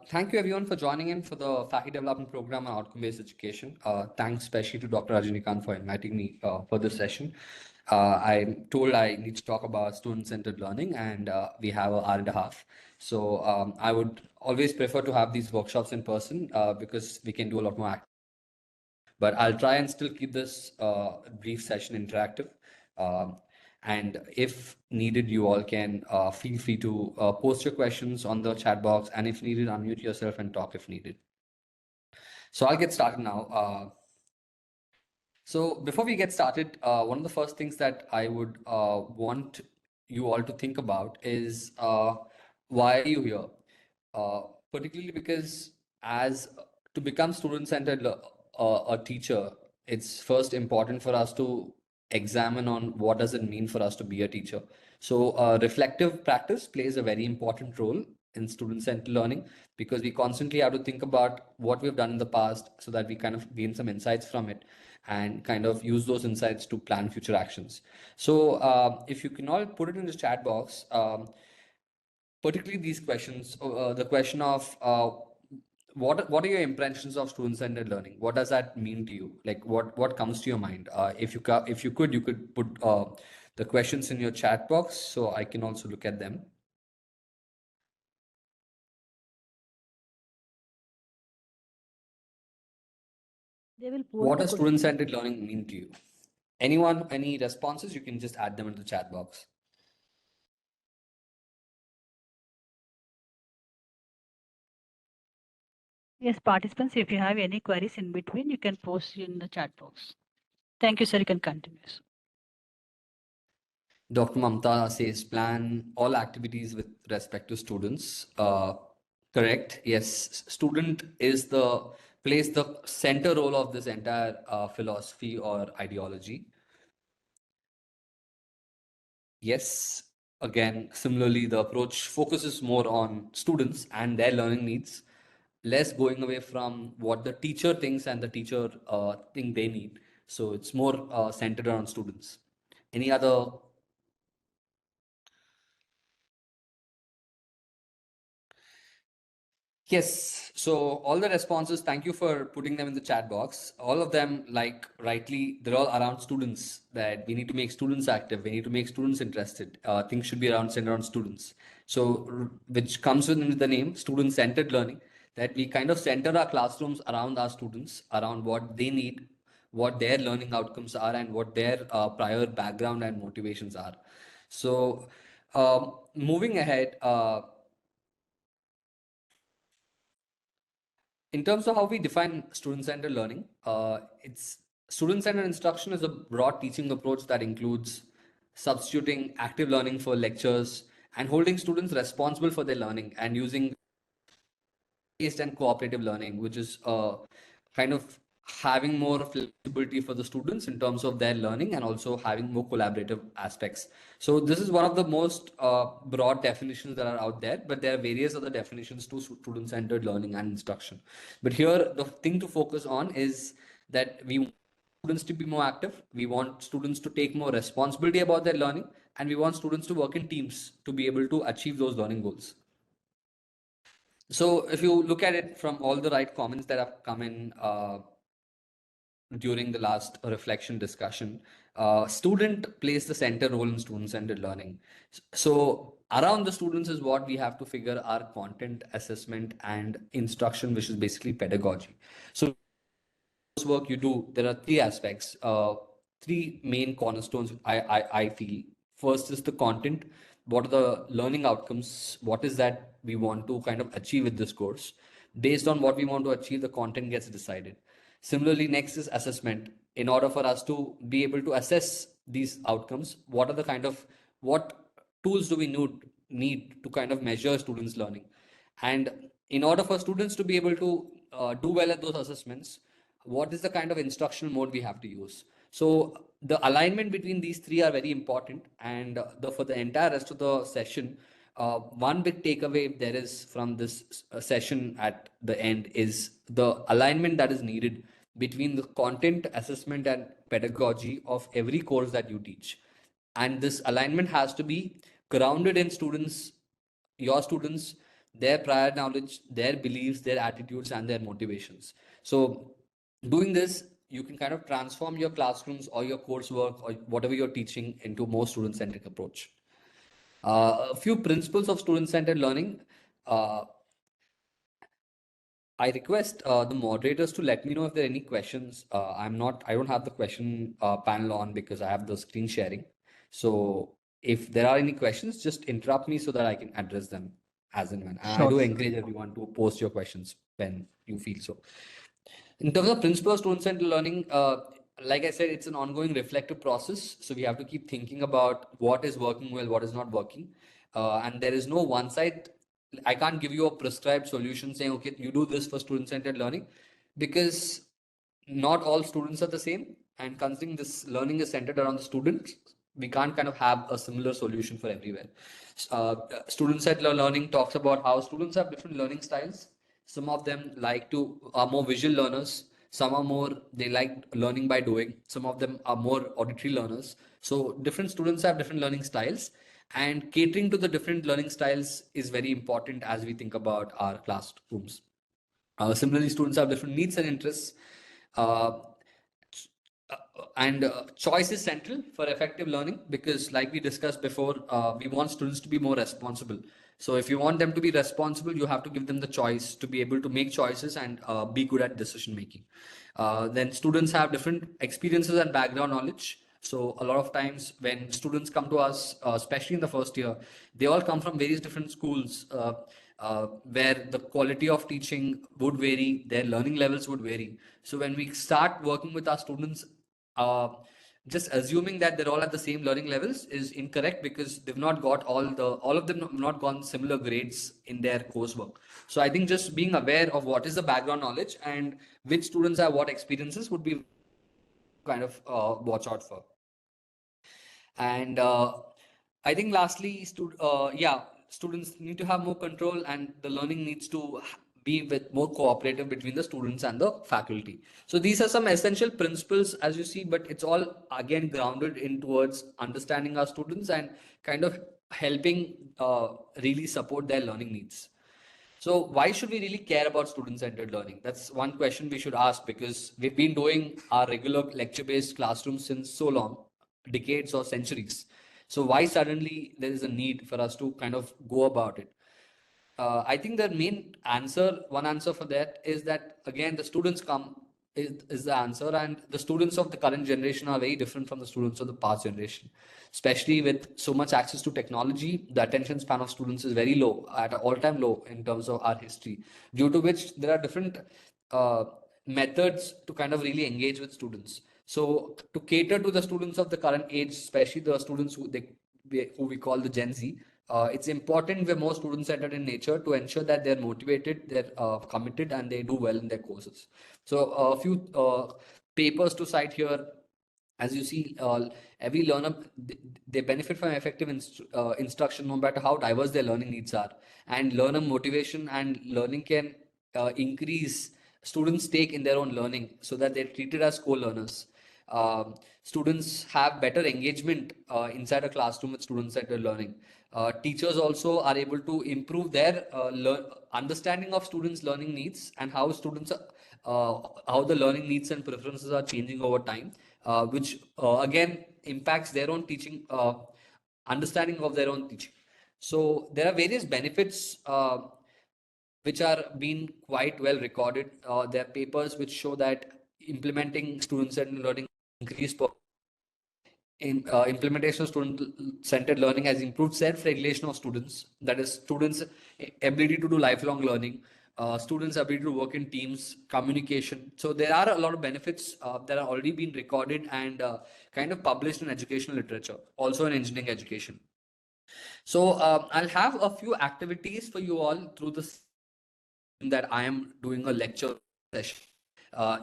Thank you everyone for joining in for the Faculty Development Program on Outcome-Based Education. Thanks especially to Dr. Rajinikanth for inviting me for this session. I'm told I need to talk about student-centered learning, and we have an hour and a half. So I would always prefer to have these workshops in person because we can do a lot more activities. But I'll try and still keep this brief session interactive. Um, and if needed, you all can feel free to post your questions on the chat box. And if needed, unmute yourself and talk if needed. So I'll get started now. So before we get started, one of the first things that I would want you all to think about is why are you here? Uh, Particularly because as to become student-centered a teacher, it's first important for us to examine on what does it mean for us to be a teacher. So reflective practice plays a very important role in student-centered learning because we constantly have to think about what we've done in the past so that we kind of gain some insights from it and kind of use those insights to plan future actions. So if you can all put it in the chat box, particularly these questions, the question of what are your impressions of student-centered learning? What does that mean to you? Like what comes to your mind? If you could put the questions in your chat box so I can also look at them. They will post What the does question. student-centered learning mean to you? Anyone, any responses? You can just add them into the chat box. Yes, participants, if you have any queries in between, you can post in the chat box. Thank you, sir. You can continue. Dr. Mamta says plan all activities with respect to students. Correct. Yes, student is the plays the center role of this entire philosophy or ideology. Yes, again, similarly, the approach focuses more on students and their learning needs, less going away from what the teacher thinks and the teacher think they need. So it's more centered around students. Any other? Yes. So all the responses, thank you for putting them in the chat box. All of them, like rightly, they're all around students that we need to make students active. We need to make students interested. Things should be around centered on students. So which comes within the name student-centered learning, that we kind of center our classrooms around our students, around what they need, what their learning outcomes are, and what their prior background and motivations are. So moving ahead, in terms of how we define student-centered learning, it's student-centered instruction is a broad teaching approach that includes substituting active learning for lectures and holding students responsible for their learning and using based and cooperative learning, which is kind of having more flexibility for the students in terms of their learning and also having more collaborative aspects. So this is one of the most broad definitions that are out there, but there are various other definitions to student-centered learning and instruction. But here, the thing to focus on is that we want students to be more active. We want students to take more responsibility about their learning, and we want students to work in teams to be able to achieve those learning goals. So if you look at it from all the right comments that have come in during the last reflection discussion, student plays the center role in student-centered learning. So around the students is what we have to figure our content assessment and instruction, which is basically pedagogy. So work you do, there are three aspects, three main cornerstones I feel. First is the content. What are the learning outcomes? What is that we want to kind of achieve with this course? Based on what we want to achieve, the content gets decided. Similarly, next is assessment. In order for us to be able to assess these outcomes, what are the kind of what tools do we need to kind of measure students' learning? And in order for students to be able to do well at those assessments, what is the kind of instructional mode we have to use? So the alignment between these three are very important. And for the entire rest of the session, one big takeaway if there is from this session at the end is the alignment that is needed between the content assessment and pedagogy of every course that you teach. And this alignment has to be grounded in students, your students, their prior knowledge, their beliefs, their attitudes, and their motivations. So, doing this, you can kind of transform your classrooms or your coursework or whatever you're teaching into more student-centric approach. A few principles of student-centered learning. Uh, I request the moderators to let me know if there are any questions. I don't have the question panel on because I have the screen sharing. So if there are any questions, just interrupt me so that I can address them as and when. And I Sure. do encourage everyone to post your questions when you feel so. In terms of principle of student-centered learning, like I said, it's an ongoing reflective process. So we have to keep thinking about what is working well, what is not working. And there is no one side. I can't give you a prescribed solution saying, okay, you do this for student-centered learning, because not all students are the same. And considering this learning is centered around the students, we can't kind of have a similar solution for everywhere. Student-centered learning talks about how students have different learning styles. Some of them are more visual learners. Some are more, they like learning by doing. Some of them are more auditory learners. So different students have different learning styles, and catering to the different learning styles is very important as we think about our classrooms. Similarly, students have different needs and interests. Uh, and choice is central for effective learning, because like we discussed before, we want students to be more responsible. So if you want them to be responsible, you have to give them the choice to be able to make choices and be good at decision making. Then students have different experiences and background knowledge. So a lot of times when students come to us, especially in the first year, they all come from various different schools, where the quality of teaching would vary, their learning levels would vary. So when we start working with our students, uh, just assuming that they're all at the same learning levels is incorrect, because they've not got all of them have not gone similar grades in their coursework. So I think just being aware of what is the background knowledge and which students have what experiences would be kind of watch out for. And I think lastly, students need to have more control, and the learning needs to be with more cooperative between the students and the faculty. So these are some essential principles, as you see, but it's all again grounded in towards understanding our students and kind of helping really support their learning needs. So why should we really care about student-centered learning? That's one question we should ask, because we've been doing our regular lecture-based classrooms since so long, decades or centuries. So why suddenly there is a need for us to kind of go about it? I think the main answer, one answer for that is that again, the students come is the answer, and the students of the current generation are very different from the students of the past generation. Especially with so much access to technology, the attention span of students is very low, at an all-time low in terms of our history, due to which there are different uh, methods to kind of really engage with students. So to cater to the students of the current age, especially the students who we call the Gen Z, it's important we're more student-centered in nature to ensure that they're motivated, they're committed, and they do well in their courses. So a few papers to cite here. As you see, every learner, they benefit from effective instruction no matter how diverse their learning needs are. And learner motivation and learning can increase students' take in their own learning, so that they're treated as co-learners. Students have better engagement inside a classroom with student-centered learning. Teachers also are able to improve their understanding of students' learning needs, and how how the learning needs and preferences are changing over time, which again impacts their own teaching, understanding of their own teaching. So there are various benefits which are being quite well recorded. There are papers which show that implementing student-centered learning increased implementation of student-centered learning has improved self-regulation of students. That is, students' ability to do lifelong learning, students' ability to work in teams, communication. So there are a lot of benefits that are already being recorded and kind of published in educational literature, also in engineering education. So I'll have a few activities for you all through the session that I am doing a lecture session.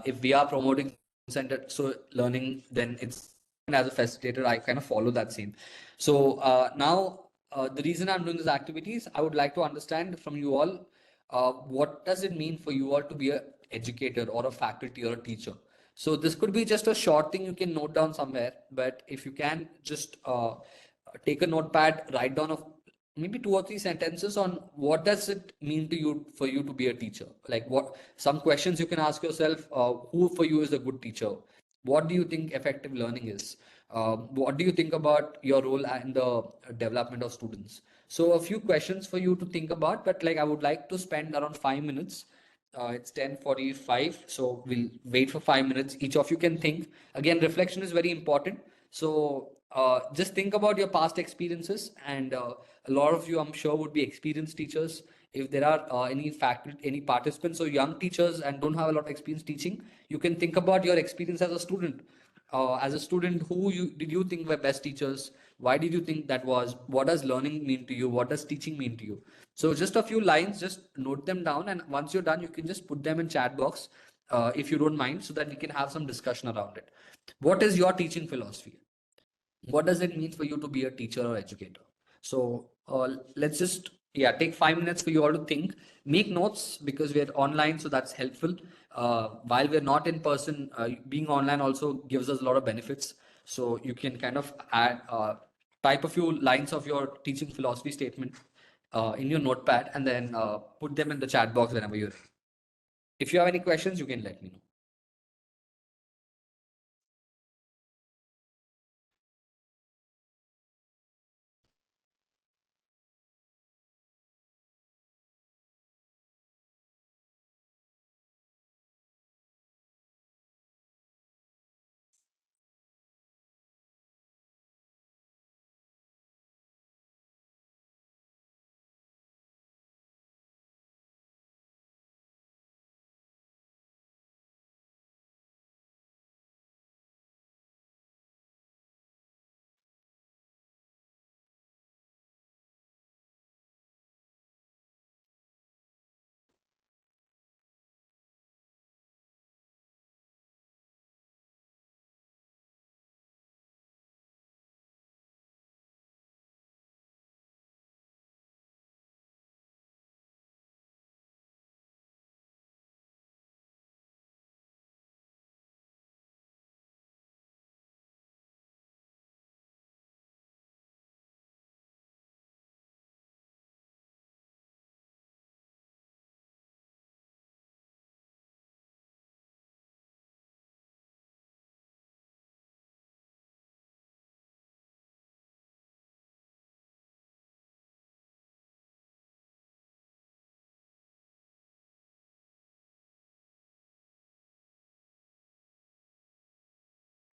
If we are promoting centered so learning, then it's as a facilitator, I kind of follow that same. So now the reason I'm doing these activities, I would like to understand from you all, what does it mean for you all to be a educator or a faculty or a teacher? So this could be just a short thing you can note down somewhere, but if you can just take a notepad, write down maybe two or three sentences on what does it mean to you for you to be a teacher? Like what some questions you can ask yourself, who for you is a good teacher? What do you think effective learning is? What do you think about your role in the development of students? So a few questions for you to think about, but like I would like to spend around 5 minutes. It's 10:45, so we'll wait for 5 minutes. Each of you can think. Again, reflection is very important. So just think about your past experiences, and a lot of you, I'm sure, would be experienced teachers. If there are any faculty, any participants or young teachers and don't have a lot of experience teaching, you can think about your experience as a student. As a student, who did you think were best teachers? Why did you think that was? What does learning mean to you? What does teaching mean to you? So just a few lines, just note them down, and once you're done, you can just put them in chat box if you don't mind, so that we can have some discussion around it. What is your teaching philosophy? What does it mean for you to be a teacher or educator? So let's just take 5 minutes for you all to think. Make notes because we're online, so that's helpful. While we're not in person, being online also gives us a lot of benefits. So you can kind of add type a few lines of your teaching philosophy statement in your notepad, and then put them in the chat box whenever you're. If you have any questions, you can let me know.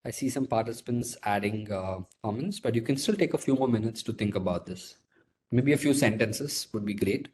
I see some participants adding comments, but you can still take a few more minutes to think about this. Maybe a few sentences would be great.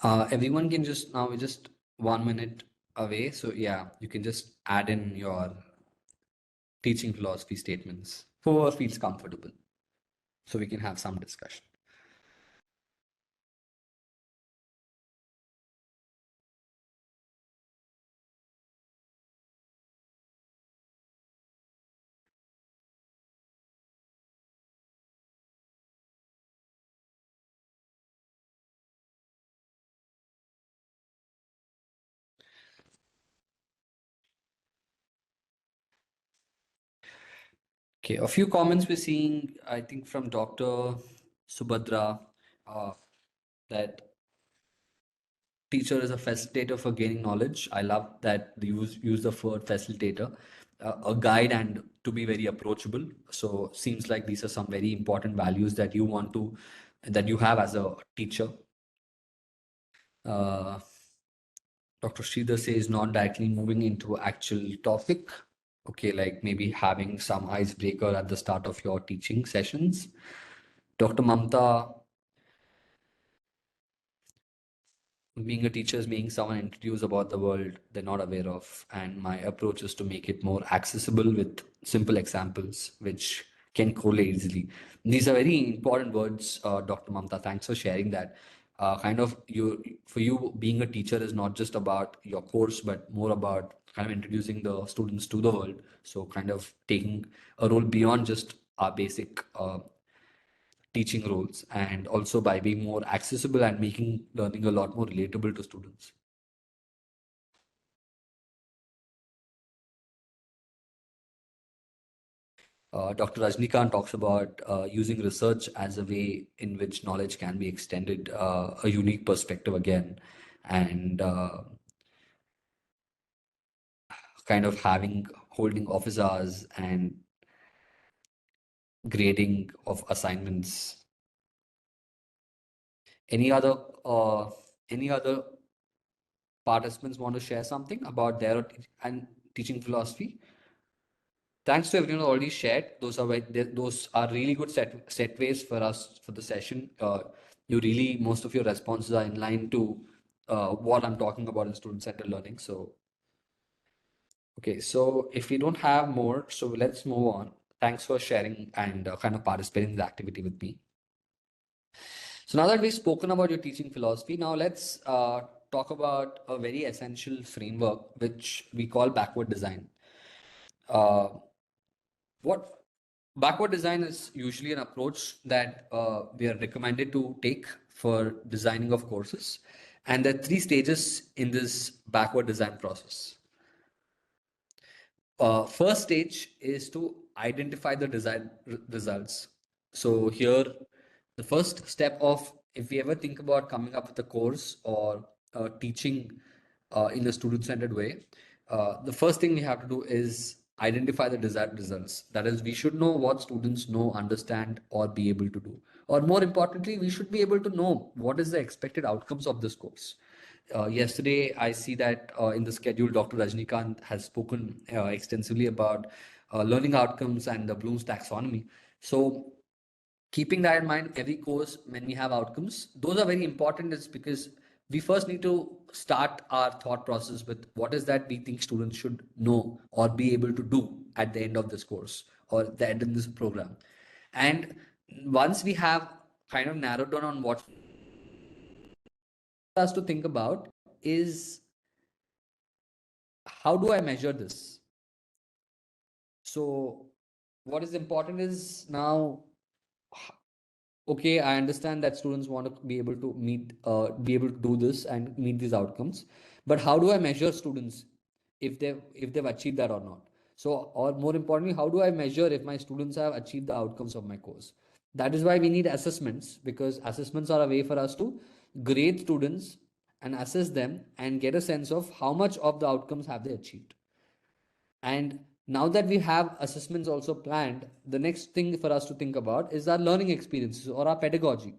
Everyone can just now we're just 1 minute away. So yeah, you can just add in your teaching philosophy statements. Whoever feels comfortable. So we can have some discussion. Okay, a few comments we're seeing, I think, from Dr. Subhadra, uh, that teacher is a facilitator for gaining knowledge. I love that they use the word facilitator, a guide, and to be very approachable. So seems like these are some very important values that you have as a teacher. Uh, Dr. Sridhar says not directly moving into actual topic. Okay, like maybe having some icebreaker at the start of your teaching sessions. Dr. Mamta, being a teacher is being someone introduced about the world they're not aware of, and my approach is to make it more accessible with simple examples which can correlate easily. These are very important words, Dr. Mamta. Thanks for sharing that. Kind of you for you being a teacher is not just about your course, but more about kind of introducing the students to the world. So kind of taking a role beyond just our basic teaching roles, and also by being more accessible and making learning a lot more relatable to students. Dr. Rajnikant talks about using research as a way in which knowledge can be extended, a unique perspective again, and kind of holding office hours and grading of assignments. Any other uh, any other participants want to share something about their and teaching philosophy? Thanks to everyone who already shared. Those are really good setways for us for the session. You really most of your responses are in line to what I'm talking about in student-centered learning. So okay, so if we don't have more, so let's move on. Thanks for sharing and kind of participating in the activity with me. So now that we've spoken about your teaching philosophy, now let's talk about a very essential framework which we call backward design. Uh, what backward design is usually an approach that we are recommended to take for designing of courses. And there are three stages in this backward design process. First stage is to identify the desired results. So here, the first step of if we ever think about coming up with a course or teaching in a student-centered way, the first thing we have to do is identify the desired results. That is, we should know what students know, understand, or be able to do. Or more importantly, we should be able to know what is the expected outcomes of this course. Yesterday, I see that in the schedule, Dr. Rajnikant has spoken extensively about learning outcomes and the Bloom's taxonomy. So, keeping that in mind, every course, when we have outcomes, those are very important, is because we first need to start our thought process with what is that we think students should know or be able to do at the end of this course or the end of this program. And once we have kind of narrowed down on what us to think about is how do I measure this? So, what is important is now, okay, I understand that students want to be able to be able to do this and meet these outcomes, but how do I measure students if they've achieved that or not? So, or more importantly, how do I measure if my students have achieved the outcomes of my course? That is why we need assessments, because assessments are a way for us to grade students and assess them and get a sense of how much of the outcomes have they achieved. And now that we have assessments also planned, the next thing for us to think about is our learning experiences or our pedagogy.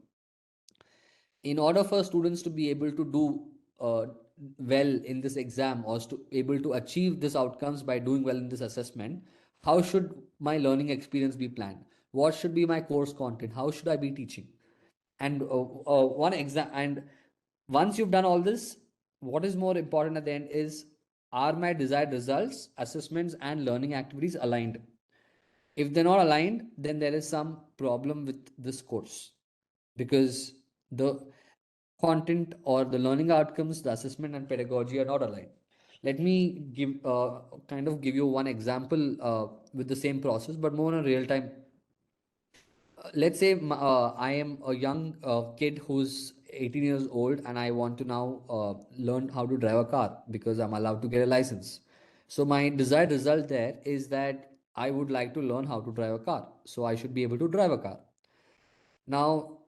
In order for students to be able to do well in this exam or to able to achieve these outcomes by doing well in this assessment, how should my learning experience be planned? What should be my course content? How should I be teaching? And one exam, and once you've done all this, what is more important at the end is, are my desired results, assessments, and learning activities aligned? If they're not aligned, then there is some problem with this course, because the content or the learning outcomes, the assessment and pedagogy are not aligned. Let me kind of give you one example with the same process, but more in a real time. Let's say I am a young kid who's 18 years old and I want to now learn how to drive a car because I'm allowed to get a license. So my desired result there is that I would like to learn how to drive a car, so I should be able to drive a car. Now,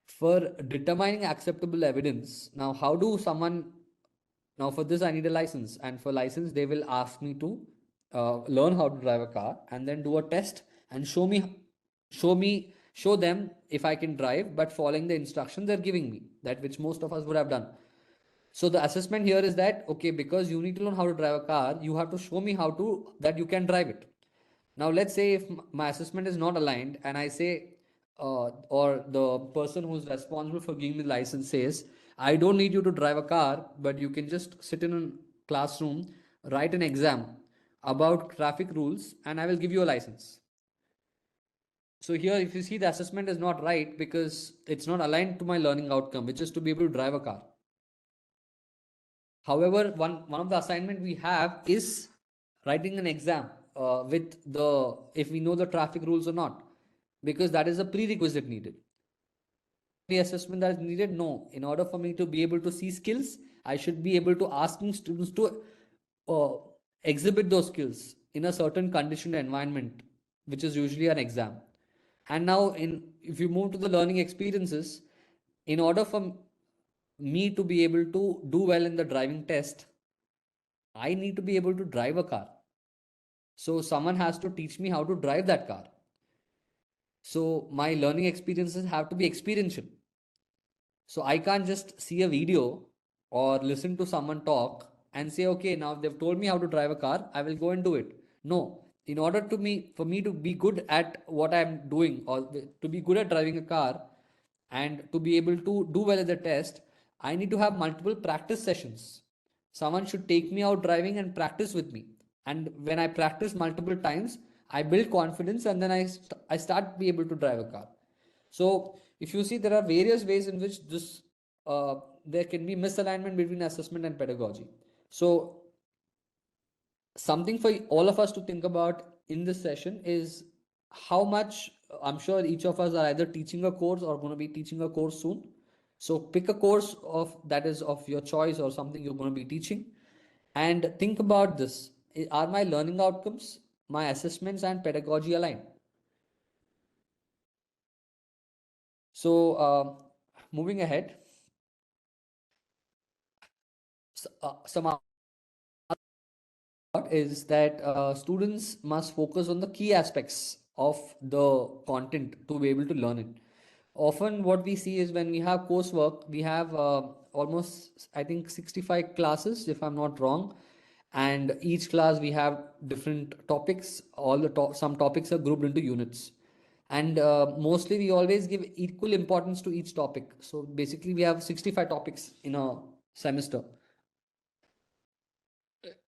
for determining acceptable evidence, now how do someone, now for this I need a license, and for license they will ask me to learn how to drive a car and then do a test and show them if I can drive, but following the instructions they're giving me, that which most of us would have done. So the assessment here is that, okay, because you need to learn how to drive a car, you have to show me how to, that you can drive it. Now, let's say if my assessment is not aligned and I say, or the person who's responsible for giving me the license says, I don't need you to drive a car, but you can just sit in a classroom, write an exam about traffic rules, and I will give you a license. So here, if you see, the assessment is not right because it's not aligned to my learning outcome, which is to be able to drive a car. However, one of the assignment we have is writing an exam with the, if we know the traffic rules or not, because that is a prerequisite needed. The assessment that is needed, no. In order for me to be able to see skills, I should be able to asking students to uh, exhibit those skills in a certain conditioned environment, which is usually an exam. And now, in if you move to the learning experiences, in order for me to be able to do well in the driving test, I need to be able to drive a car. So someone has to teach me how to drive that car. So my learning experiences have to be experiential. So I can't just see a video or listen to someone talk and say, okay, now they've told me how to drive a car, I will go and do it. No, in order to me for me to be good at what I'm doing, or to be good at driving a car and to be able to do well at the test, I need to have multiple practice sessions. Someone should take me out driving and practice with me. And when I practice multiple times, I build confidence, and then I start to be able to drive a car. So if you see, there are various ways in which this there can be misalignment between assessment and pedagogy. So something for all of us to think about in this session is how much, I'm sure each of us are either teaching a course or going to be teaching a course soon. So pick a course of that is of your choice or something you're going to be teaching, and think about this: are my learning outcomes, my assessments, and pedagogy aligned? So moving ahead, some is that students must focus on the key aspects of the content to be able to learn it. Often, what we see is when we have coursework, we have almost, I think, 65 classes, if I'm not wrong. And each class we have different topics. Some topics are grouped into units. And mostly we always give equal importance to each topic. So basically, we have 65 topics in a semester.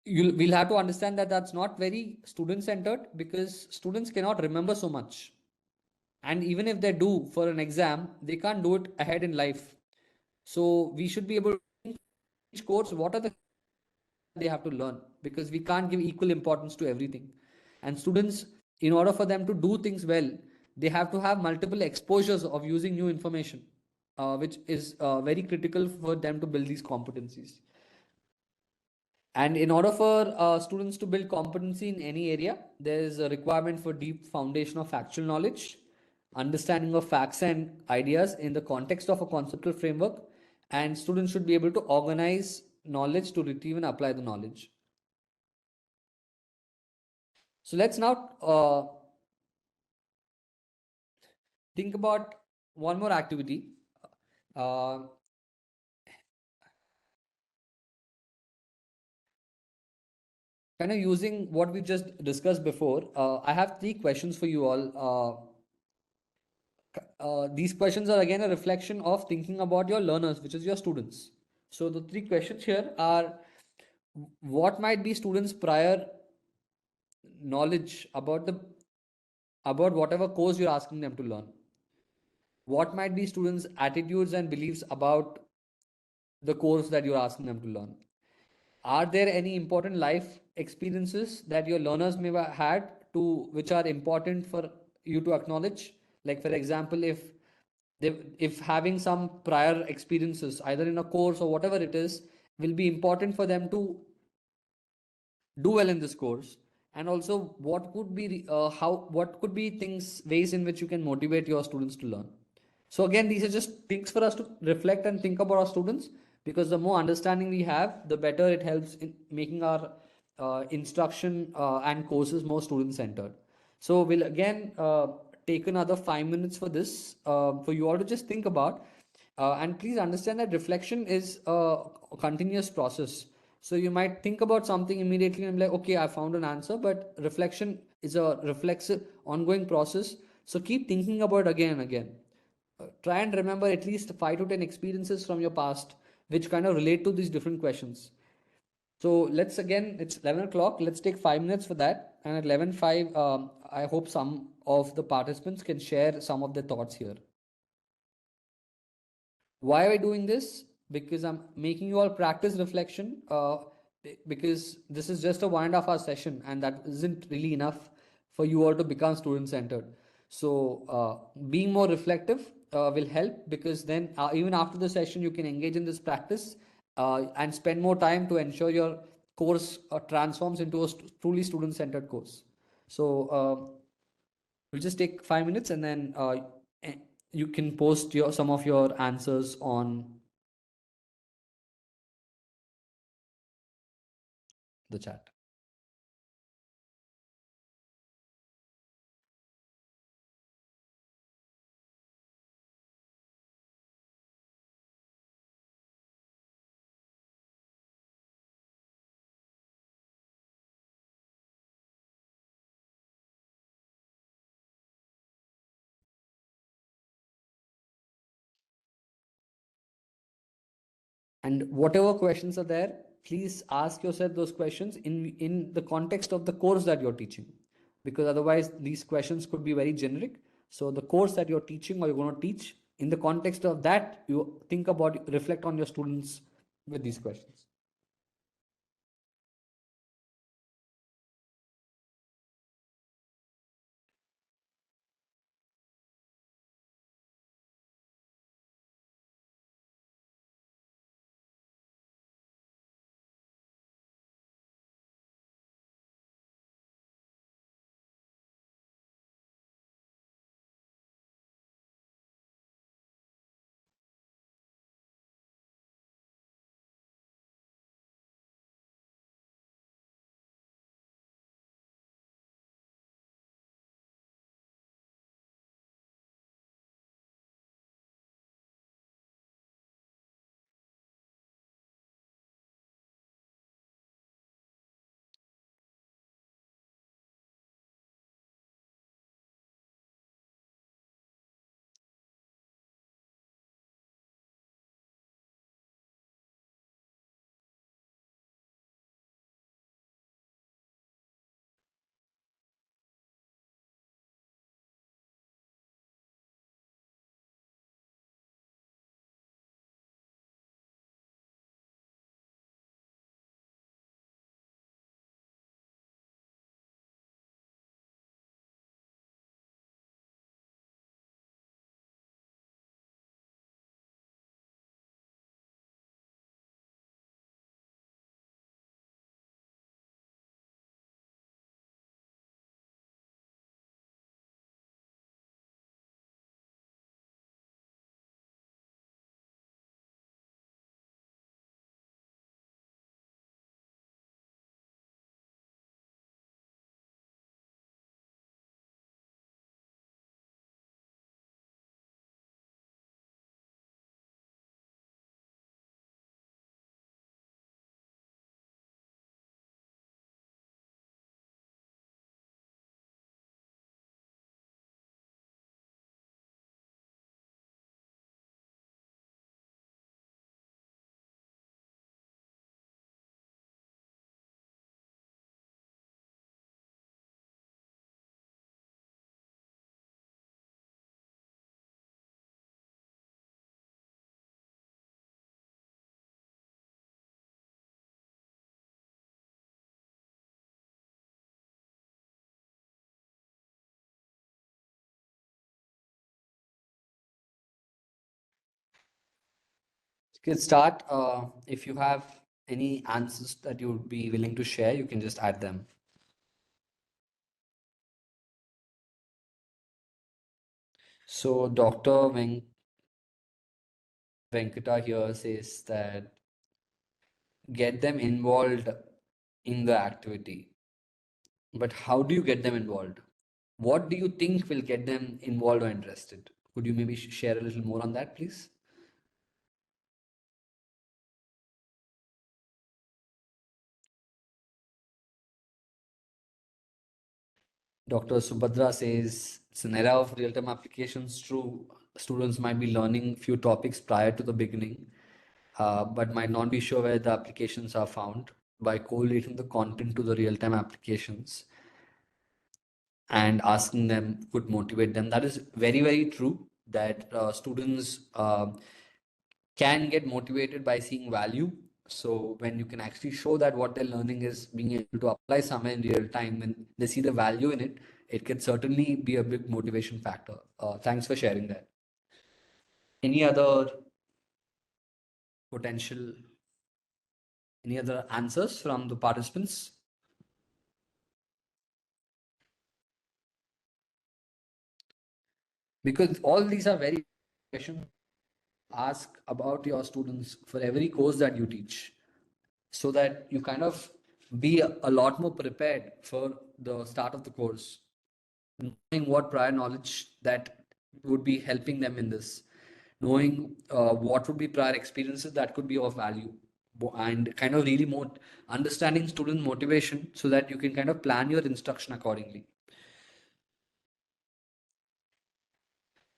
We'll have to understand that that's not very student centered, because students cannot remember so much, and even if they do for an exam, they can't do it ahead in life. So we should be able to think each course what are the they have to learn, because we can't give equal importance to everything. And students, in order for them to do things well, they have to have multiple exposures of using new information, which is very critical for them to build these competencies. And in order for students to build competency in any area, there is a requirement for deep foundation of factual knowledge, understanding of facts and ideas in the context of a conceptual framework, and students should be able to organize knowledge to retrieve and apply the knowledge. So let's now think about one more activity. Uh, Kind of using what we just discussed before, I have three questions for you all. These questions are again a reflection of thinking about your learners, which is your students. So the three questions here are: what might be students' prior knowledge about whatever course you're asking them to learn? What might be students' attitudes and beliefs about the course that you're asking them to learn? Are there any important life experiences that your learners may have had to which are important for you to acknowledge? Like, for example, if having some prior experiences either in a course or whatever it is will be important for them to do well in this course, and also what could be what could be things, ways in which you can motivate your students to learn. So again, these are just things for us to reflect and think about our students, because the more understanding we have, the better it helps in making our instruction and courses more student centered. So we'll again take another 5 minutes for this, for you all to just think about. And please understand that reflection is a continuous process. So you might think about something immediately and be like, okay, I found an answer, but reflection is a reflexive, ongoing process. So keep thinking about it again and again. Try and remember at least 5 to 10 experiences from your past which kind of relate to these different questions. So let's again, it's 11 o'clock. Let's take 5 minutes for that. And at 11:05, I hope some of the participants can share some of their thoughts here. Why am I doing this? Because I'm making you all practice reflection. Because this is just a 1.5 hour session, and that isn't really enough for you all to become student centered. So, being more reflective will help, because then even after the session, you can engage in this practice and spend more time to ensure your course transforms into a truly student centered course. So, we'll just take 5 minutes, and then eh, you can post your some of your answers on the chat. And whatever questions are there, please ask yourself those questions in the context of the course that you're teaching, because otherwise these questions could be very generic. So the course that you're teaching or you're going to teach, in the context of that, you think about, reflect on your students with these questions. You can start. If you have any answers that you would be willing to share, you can just add them. So Dr. Venkata here says that get them involved in the activity. But how do you get them involved? What do you think will get them involved or interested? Could you maybe share a little more on that, please? Dr. Subhadra says it's an era of real-time applications. True, students might be learning few topics prior to the beginning, but might not be sure where the applications are found. By correlating the content to the real-time applications and asking them could motivate them. That is very, very true that students can get motivated by seeing value. So when you can actually show that what they're learning is being able to apply somewhere in real time, when they see the value in it, it can certainly be a big motivation factor. Thanks for sharing that. Any other potential, any other answers from the participants? Because all these are very questions ask about your students for every course that you teach, so that you kind of be a lot more prepared for the start of the course, knowing what prior knowledge that would be helping them in this, knowing what would be prior experiences that could be of value, and kind of really more understanding student motivation so that you can kind of plan your instruction accordingly.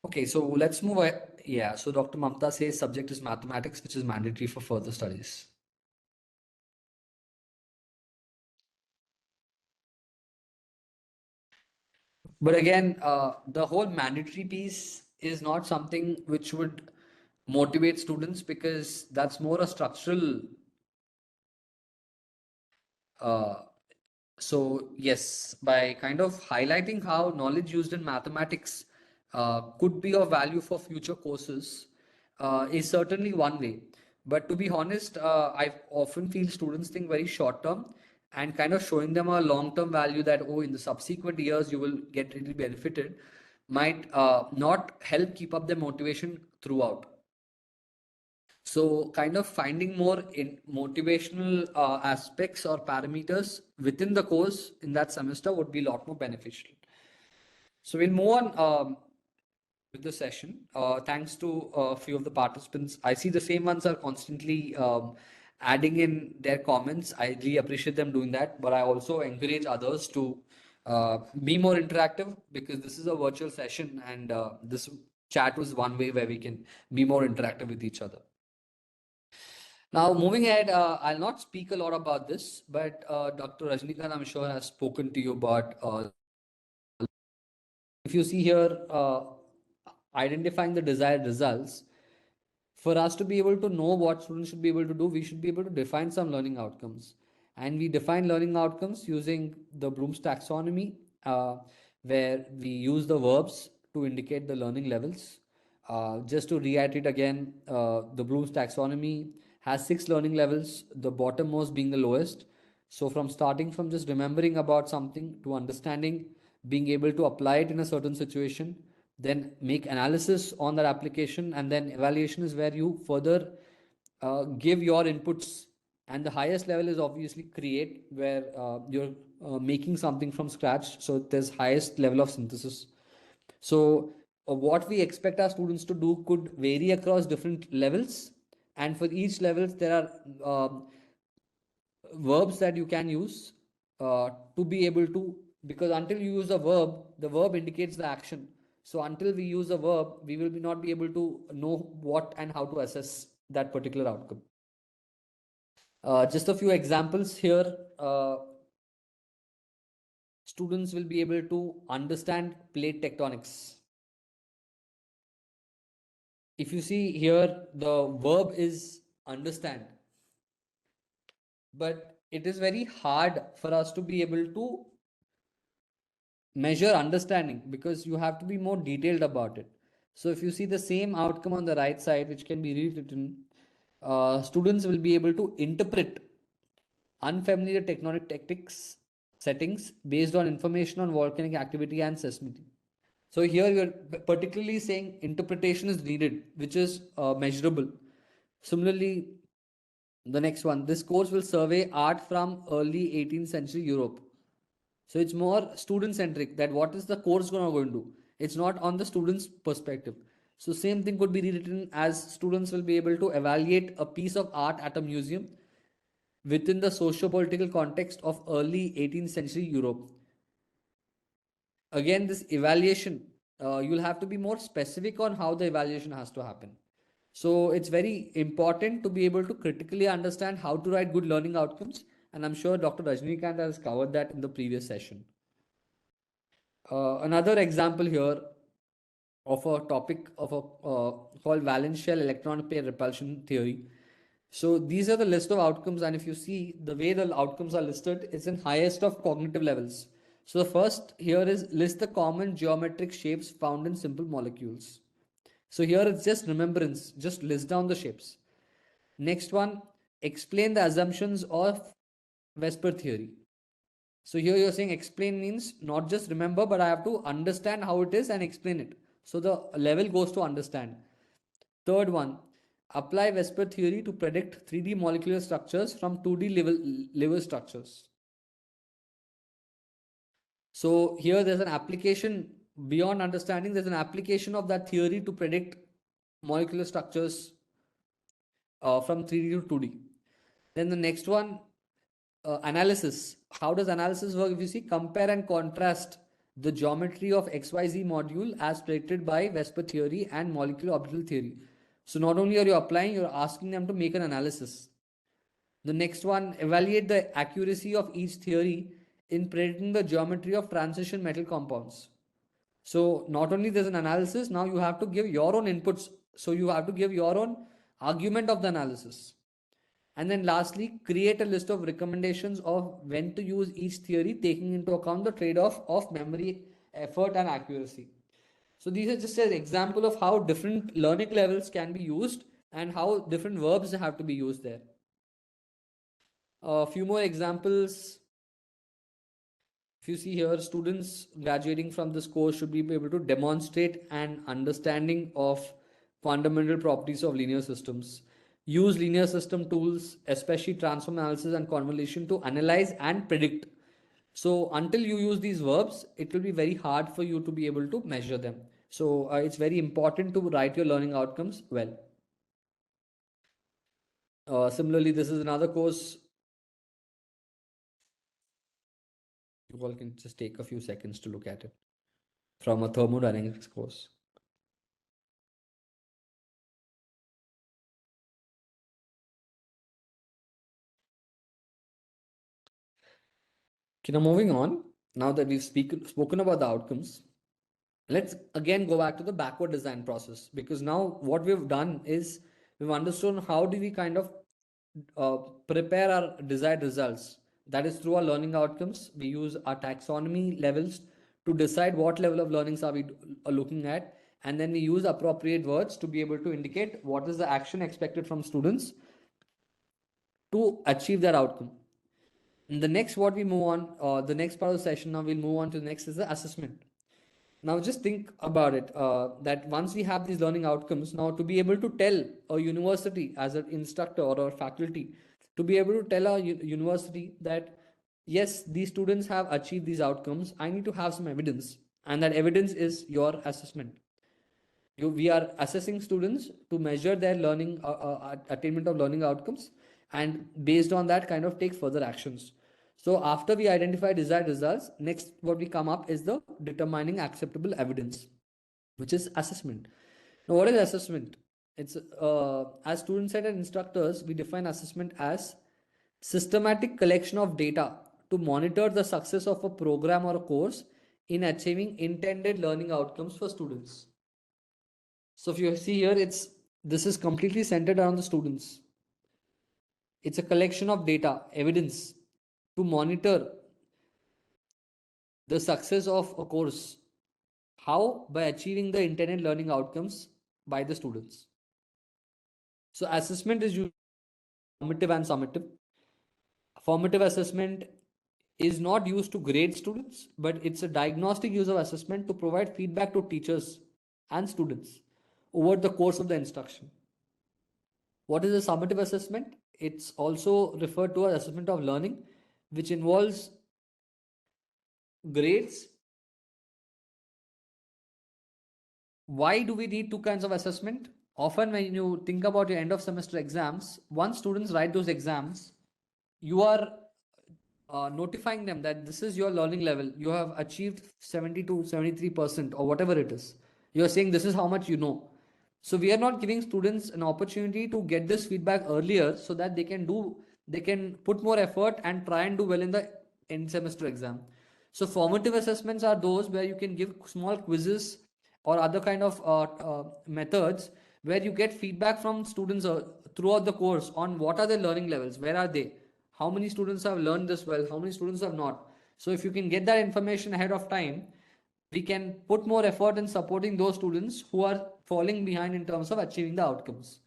Okay, so let's move on. Yeah, so Dr. Mamta says subject is mathematics, which is mandatory for further studies. But again, the whole mandatory piece is not something which would motivate students, because that's more a structural. Uh, so yes, by kind of highlighting how knowledge used in mathematics could be of value for future courses is certainly one way. But to be honest, I often feel students think very short term, and kind of showing them a long term value that, oh, in the subsequent years you will get really benefited, might not help keep up their motivation throughout. So, kind of finding more in motivational aspects or parameters within the course in that semester would be a lot more beneficial. So, we'll move on with the session. Thanks to a few of the participants. I see the same ones are constantly adding in their comments. I really appreciate them doing that, but I also encourage others to be more interactive, because this is a virtual session, and this chat was one way where we can be more interactive with each other. Now, moving ahead, I'll not speak a lot about this, but Dr. Rajnikant, I'm sure, has spoken to you about. If you see here, identifying the desired results, for us to be able to know what students should be able to do, we should be able to define some learning outcomes. And we define learning outcomes using the Bloom's taxonomy, where we use the verbs to indicate the learning levels. Just to reiterate again, the Bloom's taxonomy has 6 learning levels, the bottommost being the lowest. So, from starting from just remembering about something to understanding, being able to apply it in a certain situation, then make analysis on that application, and then evaluation is where you further give your inputs. And the highest level is obviously create, where you're making something from scratch, so there's highest level of synthesis. So what we expect our students to do could vary across different levels, and for each levels there are verbs that you can use to be able to, because until you use a verb, the verb indicates the action. So until we use a verb, we will be not be able to know what and how to assess that particular outcome. Just a few examples here. Students will be able to understand plate tectonics. If you see here, the verb is understand, but it is very hard for us to be able to measure understanding, because you have to be more detailed about it. So if you see the same outcome on the right side, which can be rewritten, students will be able to interpret unfamiliar tectonic tactics settings based on information on volcanic activity and seismicity. So here you're particularly saying interpretation is needed, which is measurable. Similarly, the next one, this course will survey art from early 18th century Europe. So it's more student centric, that what is the course going to do? It's not on the student's perspective. So same thing could be rewritten as students will be able to evaluate a piece of art at a museum within the socio-political context of early 18th century Europe. Again, this evaluation, you'll have to be more specific on how the evaluation has to happen. So it's very important to be able to critically understand how to write good learning outcomes. And I'm sure Dr. Rajnikant has covered that in the previous session. Another example here of a topic of a called valence shell electron pair repulsion theory. So these are the list of outcomes, and if you see the way the outcomes are listed, it's in highest of cognitive levels. So the first here is list the common geometric shapes found in simple molecules. So here it's just remembrance, just list down the shapes. Next one, explain the assumptions of Vesper theory. So here you're saying explain means not just remember, but I have to understand how it is and explain it. So the level goes to understand. Third one, apply Vesper theory to predict 3D molecular structures from 2D level structures. So here there's an application beyond understanding, there's an application of that theory to predict molecular structures from 3D to 2D. Then the next one, analysis. How does analysis work? If you see, compare and contrast the geometry of XYZ module as predicted by Vesper theory and molecular orbital theory. So not only are you applying, you're asking them to make an analysis. The next one, evaluate the accuracy of each theory in predicting the geometry of transition metal compounds. So not only there's an analysis, now you have to give your own inputs. So you have to give your own argument of the analysis. And then lastly, create a list of recommendations of when to use each theory, taking into account the trade-off of memory, effort, and accuracy. So these are just an example of how different learning levels can be used and how different verbs have to be used there. A few more examples. If you see here, students graduating from this course should be able to demonstrate an understanding of fundamental properties of linear systems. Use linear system tools, especially transform analysis and convolution, to analyze and predict. So until you use these verbs, it will be very hard for you to be able to measure them. So it's very important to write your learning outcomes well. Similarly, this is another course. You all can just take a few seconds to look at it from a thermodynamics course. Okay, now moving on, now that we've spoken about the outcomes, let's again go back to the backward design process, because now what we've done is we've understood how do we kind of uh, prepare our desired results. That is through our learning outcomes. We use our taxonomy levels to decide what level of learnings are we looking at, and then we use appropriate words to be able to indicate what is the action expected from students to achieve that outcome. And the next, what we move on, the next part of the session, now we'll move on to the next is the assessment. Now just think about it, that once we have these learning outcomes, now to be able to tell a university as an instructor or a faculty, to be able to tell a university that yes, these students have achieved these outcomes, I need to have some evidence, and that evidence is your assessment. We are assessing students to measure their learning attainment of learning outcomes, and based on that kind of take further actions. So after we identify desired results, next what we come up is the determining acceptable evidence, which is assessment. Now what is assessment? It's as students and instructors, we define assessment as systematic collection of data to monitor the success of a program or a course in achieving intended learning outcomes for students. So if you see here, this is completely centered around the students. It's a collection of data, evidence to monitor the success of a course. How? By achieving the intended learning outcomes by the students. So assessment is usually formative and summative. Formative assessment is not used to grade students, but it's a diagnostic use of assessment to provide feedback to teachers and students over the course of the instruction. What is a summative assessment? It's also referred to as assessment of learning, which involves grades. Why do we need two kinds of assessment? Often, when you think about your end of semester exams, once students write those exams, you are notifying them that this is your learning level. You have achieved 70 to 73% or whatever it is. You are saying this is how much you know. So we are not giving students an opportunity to get this feedback earlier so that they can put more effort and try and do well in the end semester exam. So formative assessments are those where you can give small quizzes or other kind of methods where you get feedback from students throughout the course on what are their learning levels, where are they, how many students have learned this well, how many students have not. So if you can get that information ahead of time, we can put more effort in supporting those students who are falling behind in terms of achieving the outcomes.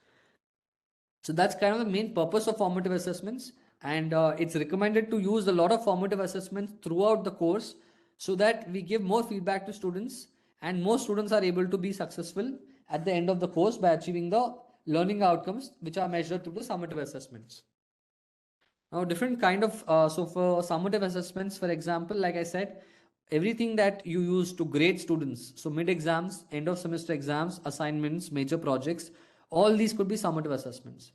So that's kind of the main purpose of formative assessments, and it's recommended to use a lot of formative assessments throughout the course so that we give more feedback to students and more students are able to be successful at the end of the course by achieving the learning outcomes which are measured through the summative assessments. Now, different kind of so for summative assessments, for example, like I said, everything that you use to grade students, so mid exams, end of semester exams, assignments, major projects, all these could be summative assessments.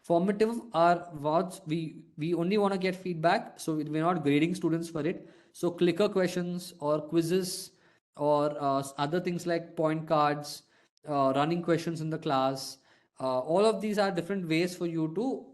Formative are what we only want to get feedback, so we're not grading students for it. So clicker questions or quizzes or other things like point cards, running questions in the class. All of these are different ways for you to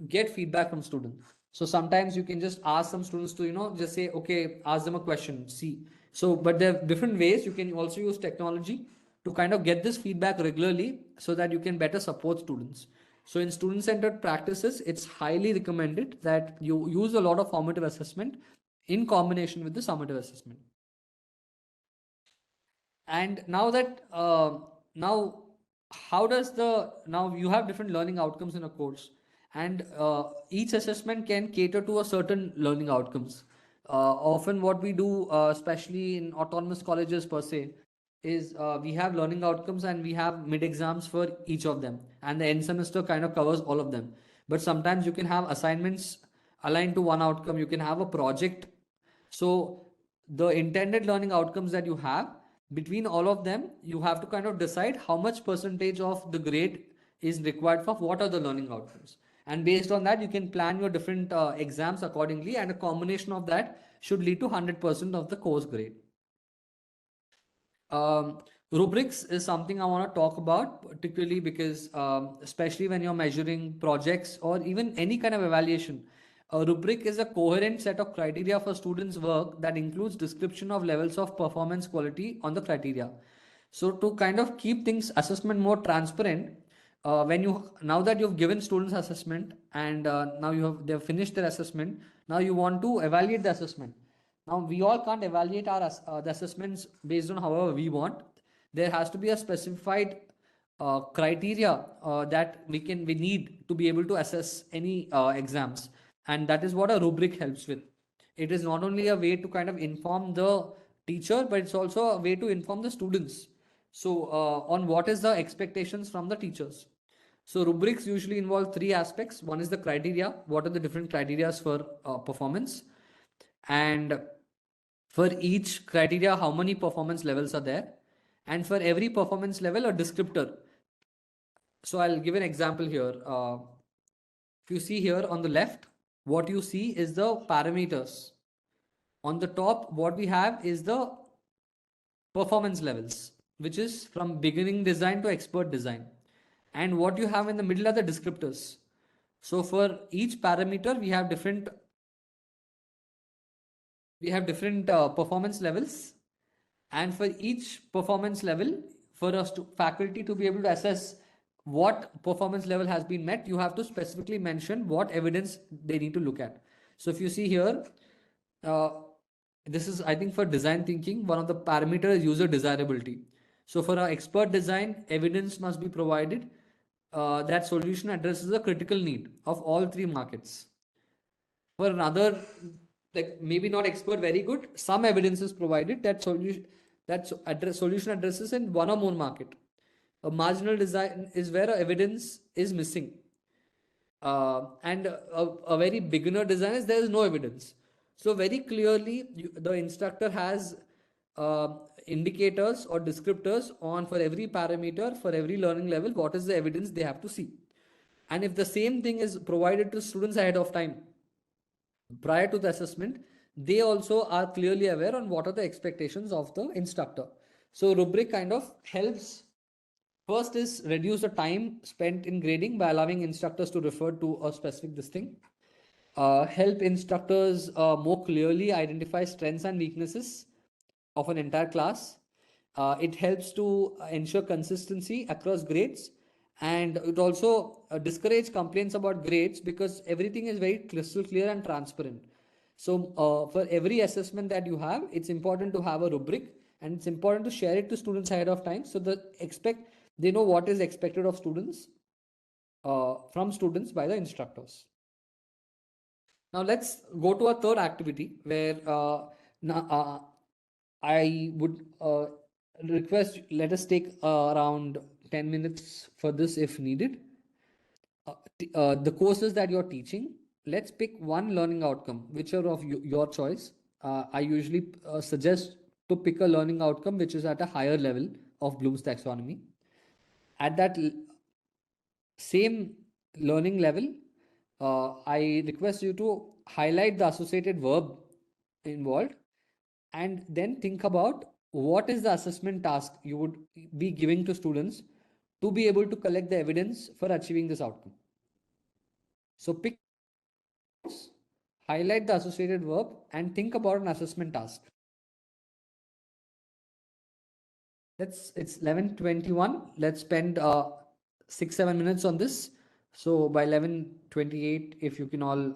get feedback from students. So sometimes you can just ask some students to just say, okay, ask them a question, see. So but there are different ways. You can also use technology to kind of get this feedback regularly so that you can better support students. So in student centered practices, it's highly recommended that you use a lot of formative assessment in combination with the summative assessment. And now that now how does the now you have different learning outcomes in a course, and each assessment can cater to a certain learning outcomes. Often what we do, especially in autonomous colleges per se, is we have learning outcomes and we have mid exams for each of them, and the end semester kind of covers all of them. But sometimes you can have assignments aligned to one outcome, you can have a project. So the intended learning outcomes that you have, between all of them, you have to kind of decide how much percentage of the grade is required for what are the learning outcomes. And based on that, you can plan your different exams accordingly, and a combination of that should lead to 100% of the course grade. Um, Rubrics is something I want to talk about, particularly because, especially when you're measuring projects or even any kind of evaluation, a rubric is a coherent set of criteria for students' work that includes description of levels of performance quality on the criteria. So to kind of keep things assessment more transparent, when you now that you've given students assessment and now they've finished their assessment, now you want to evaluate the assessment. Now we all can't evaluate the assessments based on however we want. There has to be a specified criteria that we need to be able to assess any exams, and that is what a rubric helps with. It is not only a way to kind of inform the teacher, but it's also a way to inform the students. So on what is the expectations from the teachers. So rubrics usually involve three aspects. One is the criteria. What are the different criteria for performance? And for each criteria, how many performance levels are there? And for every performance level, a descriptor. So I'll give an example here. If you see here on the left, what you see is the parameters. On the top, what we have is the performance levels, which is from beginning design to expert design. And what you have in the middle are the descriptors. So for each parameter, we have different performance levels, and for each performance level, for us to faculty to be able to assess what performance level has been met, you have to specifically mention what evidence they need to look at. So if you see here, uh, this is, I think, for design thinking, one of the parameters is user desirability. So for our expert design, evidence must be provided that solution addresses the critical need of all three markets. For another like maybe not expert, very good. Some evidence is provided that solution addresses in one or more market. A marginal design is where evidence is missing, and a very beginner design is there is no evidence. So very clearly, the instructor has uh, indicators or descriptors on for every parameter, for every learning level, what is the evidence they have to see. And if the same thing is provided to students ahead of time, prior to the assessment, they also are clearly aware on what are the expectations of the instructor. So rubric kind of helps. First is reduce the time spent in grading by allowing instructors to refer to a specific this thing. Help instructors more clearly identify strengths and weaknesses of an entire class. It helps to ensure consistency across grades, and it also discourage complaints about grades because everything is very crystal clear and transparent. So for every assessment that you have, it's important to have a rubric, and it's important to share it to students ahead of time so that they know what is expected of students, from students by the instructors. Now let's go to a third activity where I would request, let us take around 10 minutes for this if needed. The courses that you're teaching, let's pick one learning outcome, whichever of your choice. I usually suggest to pick a learning outcome which is at a higher level of Bloom's taxonomy. At that same learning level, I request you to highlight the associated verb involved and then think about what is the assessment task you would be giving to students to be able to collect the evidence for achieving this outcome. So pick words, highlight the associated verb, and think about an assessment task. It's 11:21. Let's spend 6-7 minutes on this. So by 11:28, if you can all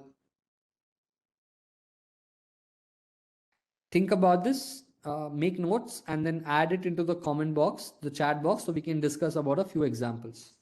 think about this, make notes, and then add it into the comment box, the chat box, so we can discuss about a few examples.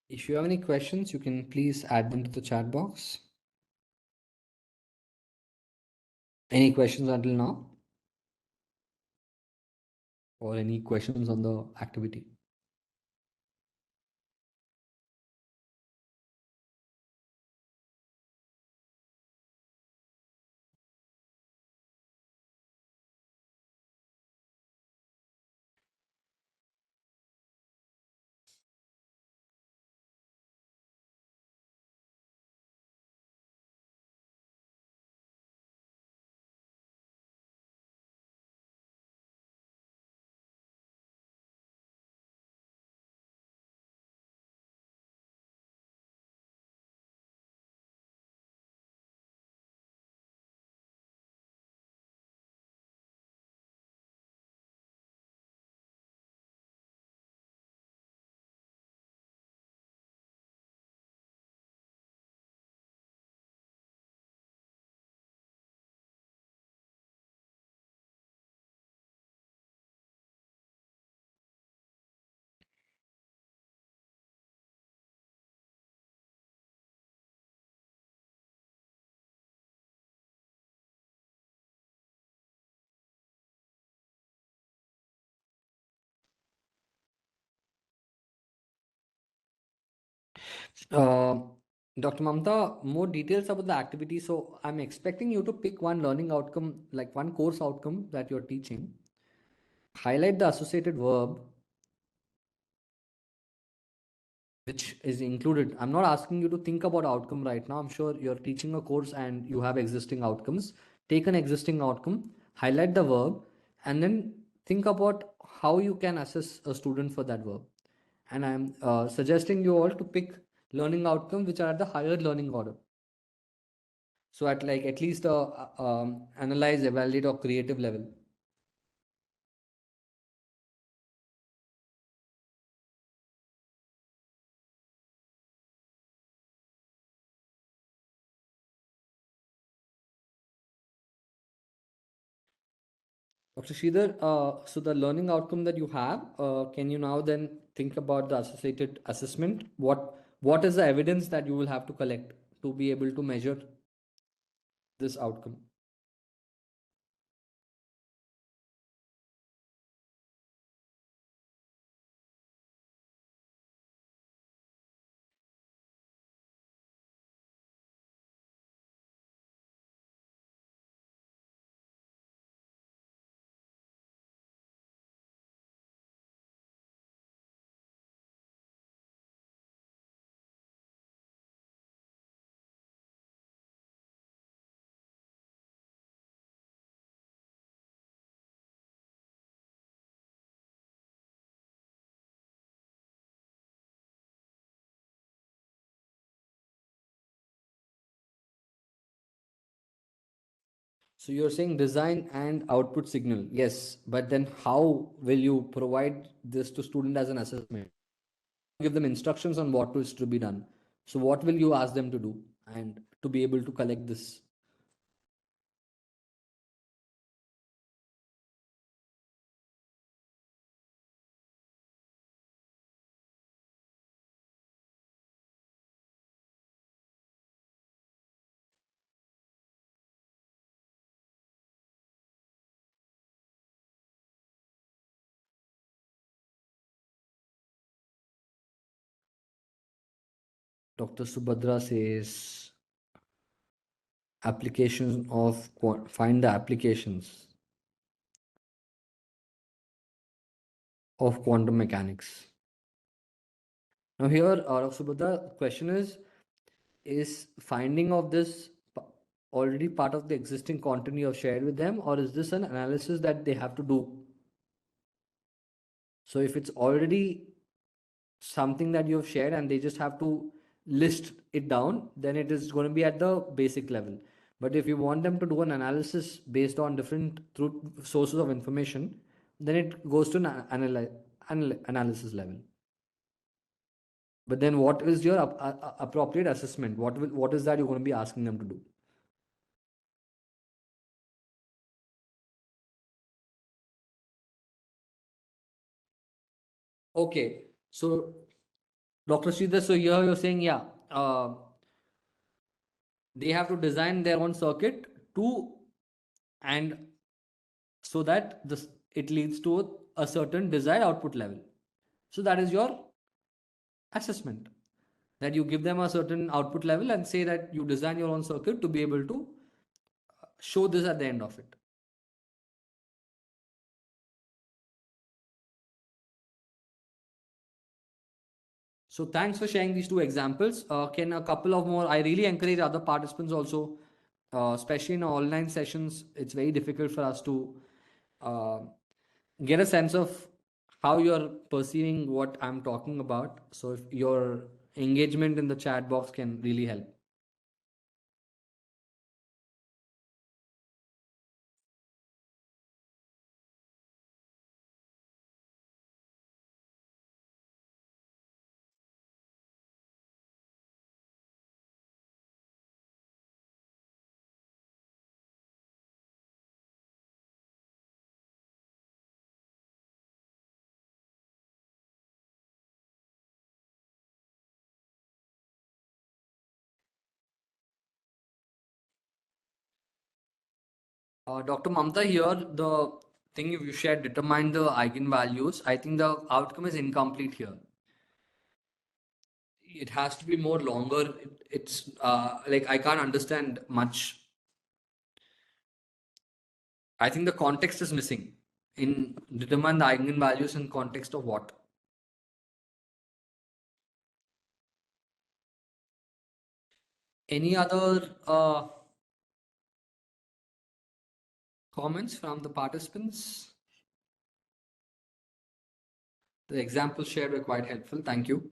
If you have any questions, you can please add them to the chat box. Any questions until now? Or any questions on the activity? Uh, Dr. Mamta, more details about the activity. So I'm expecting you to pick one learning outcome, like one course outcome that you're teaching. Highlight the associated verb which is included. I'm not asking you to think about outcome right now. I'm sure you're teaching a course and you have existing outcomes. Take an existing outcome, highlight the verb, and then think about how you can assess a student for that verb. And I'm suggesting you all to pick learning outcomes which are at the higher learning order. So at like at least analyze, evaluate, or creative level. Dr. Sridhar, so the learning outcome that you have, can you now then think about the associated assessment? What is the evidence that you will have to collect to be able to measure this outcome? So you're saying design and output signal, yes, but then how will you provide this to student as an assessment? Give them instructions on what is to be done. So what will you ask them to do and to be able to collect this? Dr. Subhadra says applications of find the applications of quantum mechanics. Now here, Subhadra, question is finding of this already part of the existing content you have shared with them, or is this an analysis that they have to do? So if it's already something that you have shared and they just have to list it down, then it is going to be at the basic level. But if you want them to do an analysis based on different through sources of information, then it goes to an analysis level. But then what is your appropriate assessment? What is that you're going to be asking them to do? Okay, so Dr. Sridhar, so here you're saying, yeah, they have to design their own circuit to, and so that this it leads to a certain desired output level. So that is your assessment, that you give them a certain output level and say that you design your own circuit to be able to show this at the end of it. So thanks for sharing these two examples. Can a couple of more? I really encourage other participants also, especially in online sessions. It's very difficult for us to uh, get a sense of how you're perceiving what I'm talking about. So if your engagement in the chat box can really help. Dr. Mamta, here the thing you shared determine the eigenvalues. I think the outcome is incomplete here. It has to be more longer. It's like I can't understand much. I think the context is missing in determine the eigenvalues in context of what. Any other comments from the participants? The examples shared were quite helpful. Thank you.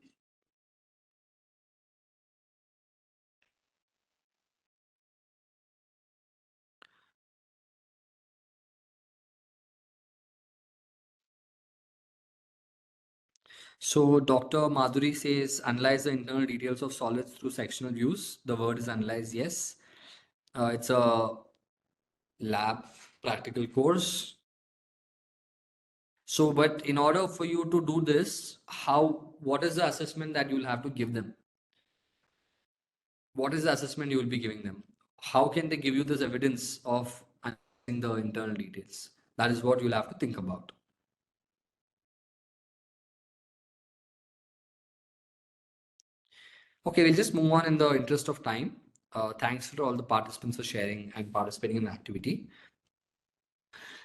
So Dr. Madhuri says, analyze the internal details of solids through sectional views. The word is analyze, yes. It's a lab practical course. So, but in order for you to do this, what is the assessment that you'll have to give them? What is the assessment you will be giving them? How can they give you this evidence of analyzing the internal details? That is what you'll have to think about. Okay, we'll just move on in the interest of time. Thanks for all the participants for sharing and participating in the activity.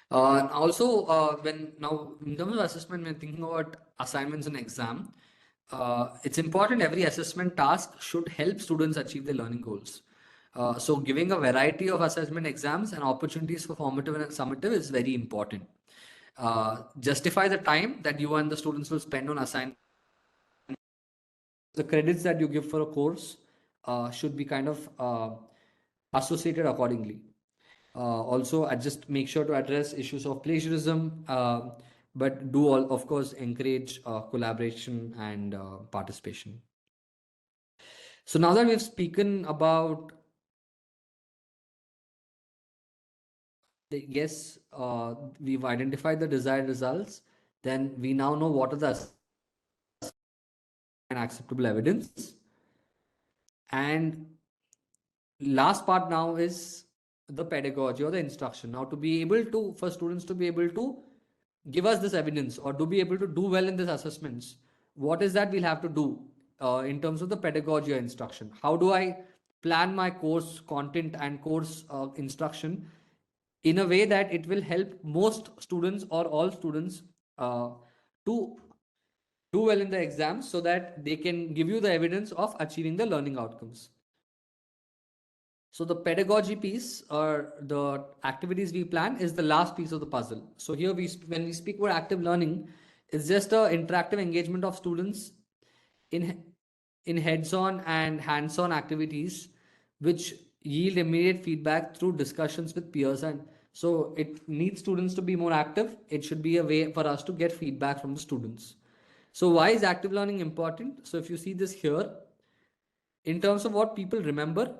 Also, when now in terms of assessment, when thinking about assignments and exam, it's important every assessment task should help students achieve their learning goals. So giving a variety of assessment exams and opportunities for formative and summative is very important. Justify the time that you and the students will spend on assignment. The credits that you give for a course should be kind of associated accordingly. Also, I just make sure to address issues of plagiarism, but do all, of course, encourage collaboration and participation. So now that we've spoken about yes, we've identified the desired results, then we now know what are the acceptable evidence. And last part now is the pedagogy or the instruction. Now, to be able to, for students to be able to give us this evidence or to be able to do well in these assessments, what is that we'll have to do in terms of the pedagogy or instruction? How do I plan my course content and course instruction in a way that it will help most students or all students to do well in the exams so that they can give you the evidence of achieving the learning outcomes. So the pedagogy piece or the activities we plan is the last piece of the puzzle. So here when we speak about active learning, it's just a interactive engagement of students in in heads-on and hands-on activities which yield immediate feedback through discussions with peers, and so it needs students to be more active. It should be a way for us to get feedback from the students. So why is active learning important? So if you see this here, in terms of what people remember,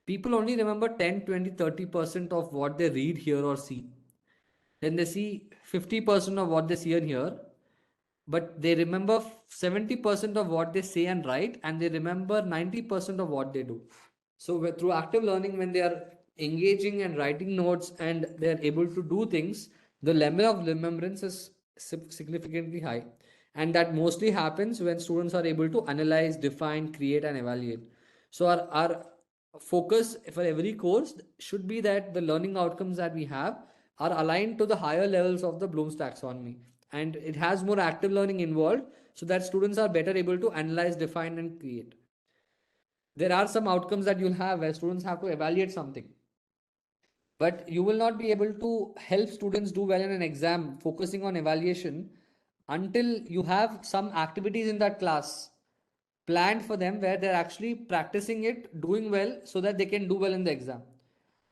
people only remember 10, 20, 30% of what they read, hear, or see. Then they see 50% of what they see and hear, but they remember 70% of what they say and write, and they remember 90% of what they do. So through active learning, when they are engaging and writing notes and they are able to do things, the level of remembrance is significantly high. And that mostly happens when students are able to analyze, define, create, and evaluate. So our focus for every course should be that the learning outcomes that we have are aligned to the higher levels of the Bloom's taxonomy. And it has more active learning involved so that students are better able to analyze, define, and create. There are some outcomes that you'll have where students have to evaluate something, but you will not be able to help students do well in an exam focusing on evaluation until you have some activities in that class planned for them where they're actually practicing it, doing well so that they can do well in the exam.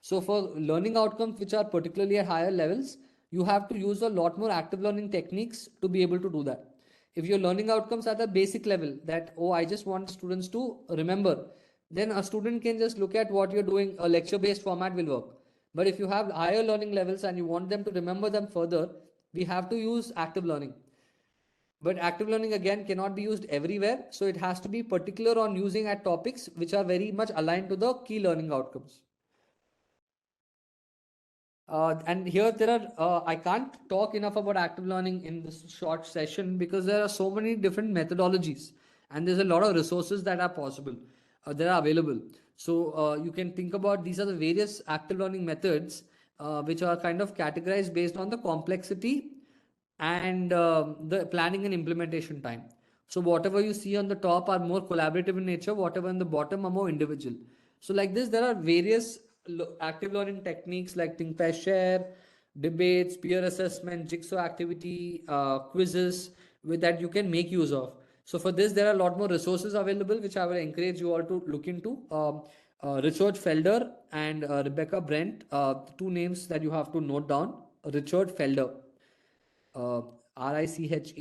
So for learning outcomes which are particularly at higher levels, you have to use a lot more active learning techniques to be able to do that. If your learning outcomes at the basic level that, oh, I just want students to remember, then a student can just look at what you're doing. A lecture based format will work. But if you have higher learning levels and you want them to remember them further, we have to use active learning. But active learning again cannot be used everywhere. So it has to be particular on using at topics which are very much aligned to the key learning outcomes. And here there are, I can't talk enough about active learning in this short session because there are so many different methodologies and there's a lot of resources that are possible, that are available. So you can think about these are the various active learning methods which are kind of categorized based on the complexity and the planning and implementation time. So whatever you see on the top are more collaborative in nature, whatever on the bottom are more individual. So like this, there are various active learning techniques like think, pair, share, debates, peer assessment, jigsaw activity, quizzes with that you can make use of. So for this, there are a lot more resources available, which I will encourage you all to look into. Richard Felder and Rebecca Brent, two names that you have to note down. Richard Felder, uh, Richard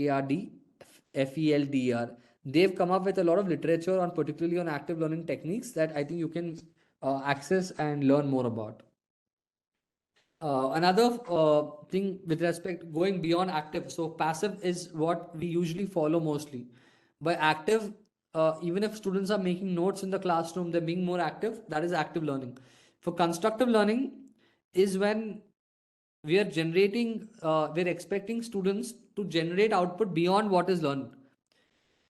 Felder. They've come up with a lot of literature on particularly on active learning techniques that I think you can access and learn more about. Another thing with respect going beyond active, so passive is what we usually follow mostly. By active, even if students are making notes in the classroom, they're being more active. That is active learning. For constructive learning, is when we're expecting students to generate output beyond what is learned.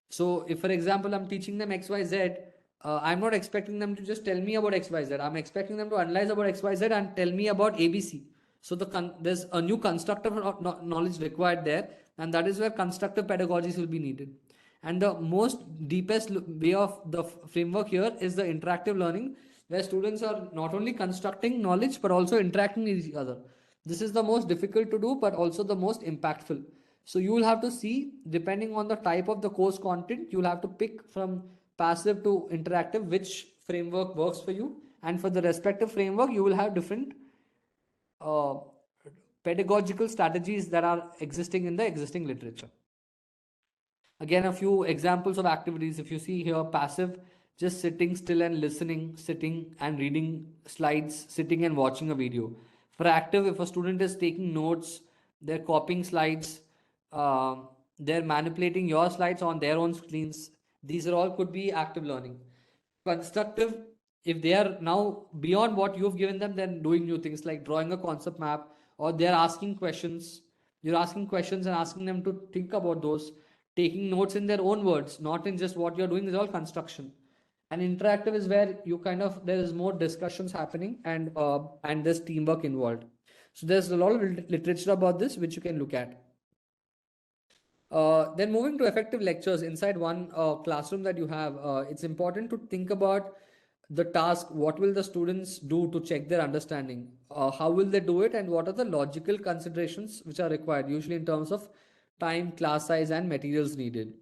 So if, for example, I'm teaching them XYZ, I'm not expecting them to just tell me about XYZ. I'm expecting them to analyze about XYZ and tell me about ABC. So there's a new constructive knowledge required there, and that is where constructive pedagogies will be needed. And the most deepest way of the framework here is the interactive learning, where students are not only constructing knowledge but also interacting with each other. This is the most difficult to do, but also the most impactful. So you will have to see, depending on the type of the course content, you'll have to pick from passive to interactive which framework works for you. And for the respective framework, you will have different uh, pedagogical strategies that are existing in the existing literature. Again, a few examples of activities. If you see here, passive, just sitting still and listening, sitting and reading slides, sitting and watching a video. For active, if a student is taking notes, they're copying slides, uh, they're manipulating your slides on their own screens. These are all could be active learning. Constructive, if they are now beyond what you've given them, then doing new things like drawing a concept map, or they're asking questions. You're asking questions and asking them to think about those, taking notes in their own words, not in just what you're doing, is all construction. And interactive is where you kind of there is more discussions happening and there's teamwork involved. So there's a lot of literature about this which you can look at. Then moving to effective lectures inside one classroom that you have, it's important to think about the task. What will the students do to check their understanding? How will they do it? And what are the logical considerations which are required, usually in terms of time, class size, and materials needed?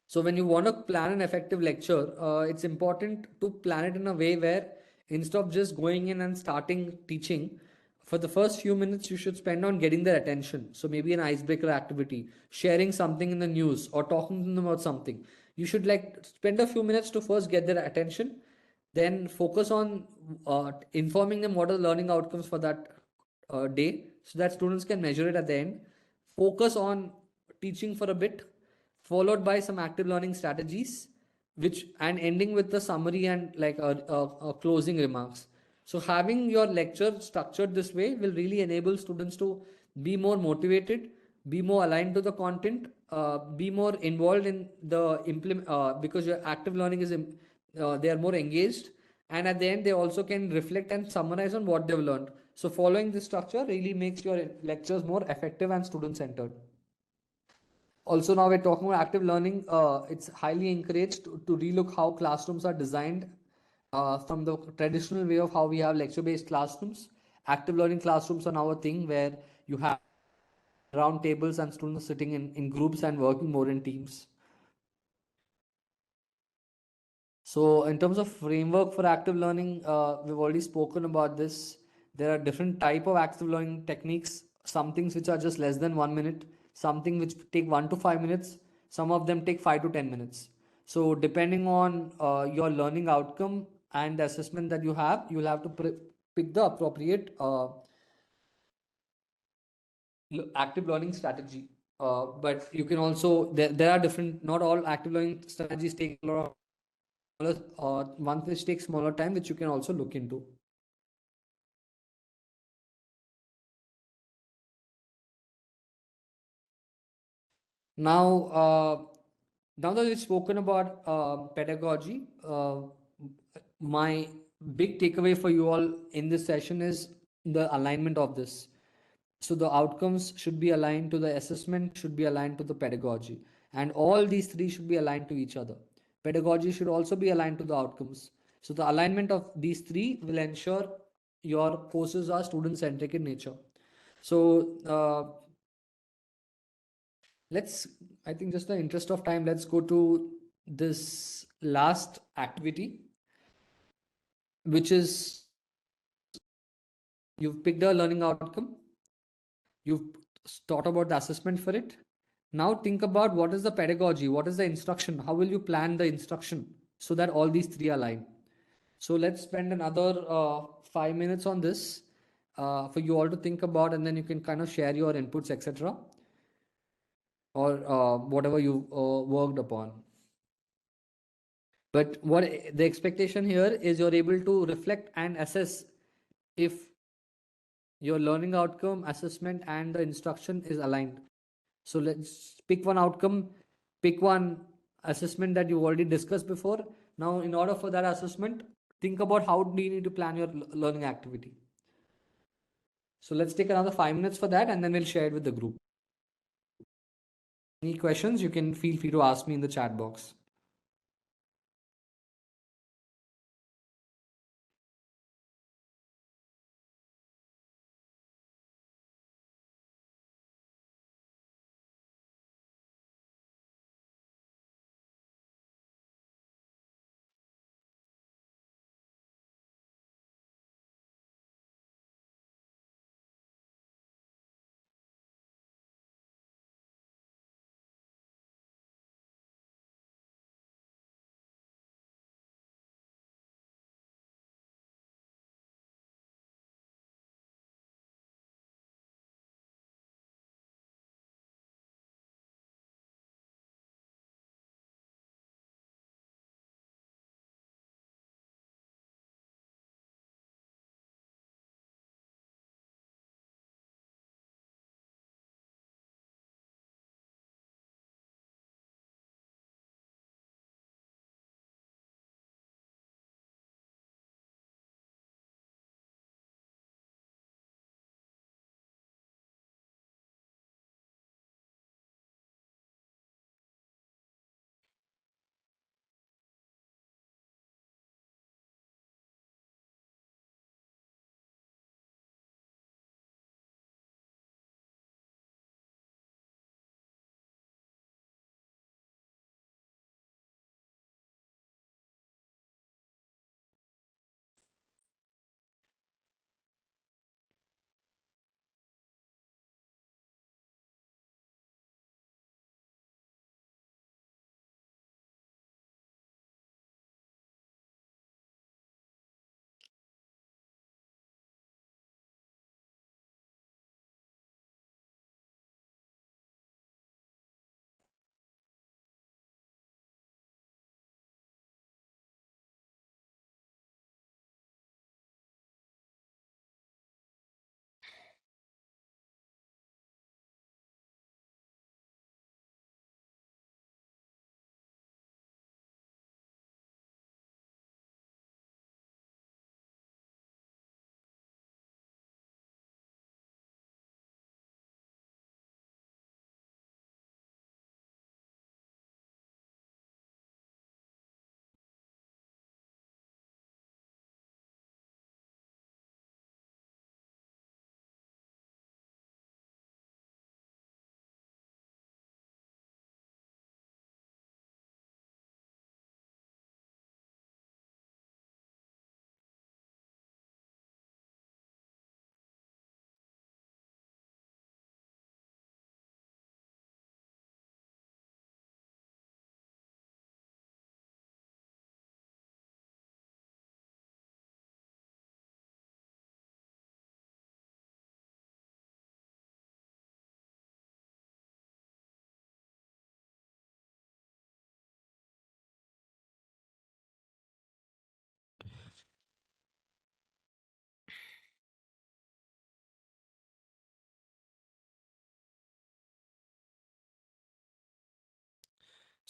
So when you want to plan an effective lecture, it's important to plan it in a way where instead of just going in and starting teaching, for the first few minutes you should spend on getting their attention. So maybe an icebreaker activity, sharing something in the news or talking to them about something. You should like spend a few minutes to first get their attention, then focus on informing them what are the learning outcomes for that day so that students can measure it at the end. Focus on teaching for a bit, followed by some active learning strategies, which and ending with the summary and like a closing remarks. So having your lecture structured this way will really enable students to be more motivated, be more aligned to the content, be more involved in the implement because your active learning is they are more engaged, and at the end they also can reflect and summarize on what they've learned. So following this structure really makes your lectures more effective and student centered. Also, now we're talking about active learning. It's highly encouraged to relook how classrooms are designed from the traditional way of how we have lecture-based classrooms. Active learning classrooms are now a thing where you have round tables and students sitting in groups and working more in teams. So in terms of framework for active learning, we've already spoken about this. There are different type of active learning techniques. Some things which are just less than 1 minute, something which take 1 to 5 minutes. Some of them take 5 to 10 minutes. So depending on your learning outcome and the assessment that you have, you'll have to pick the appropriate active learning strategy. But you can also there are different. Not all active learning strategies take a lot of one which takes smaller time, which you can also look into. Now, now that we've spoken about pedagogy, my big takeaway for you all in this session is the alignment of this. So the outcomes should be aligned to the assessment, should be aligned to the pedagogy. And all these three should be aligned to each other. Pedagogy should also be aligned to the outcomes. So the alignment of these three will ensure your courses are student centric in nature. So let's, I think, just the interest of time, let's go to this last activity, which is you've picked a learning outcome, you've thought about the assessment for it. Now think about what is the pedagogy, what is the instruction, how will you plan the instruction so that all these three align. So let's spend another 5 minutes on this for you all to think about, and then you can kind of share your inputs, etc., or whatever you worked upon. But what the expectation here is, you're able to reflect and assess if your learning outcome, assessment, and the instruction is aligned. So let's pick one outcome, pick one assessment that you already discussed before. Now, in order for that assessment, think about how do you need to plan your learning activity. So let's take another 5 minutes for that, and then we'll share it with the group. Any questions, you can feel free to ask me in the chat box.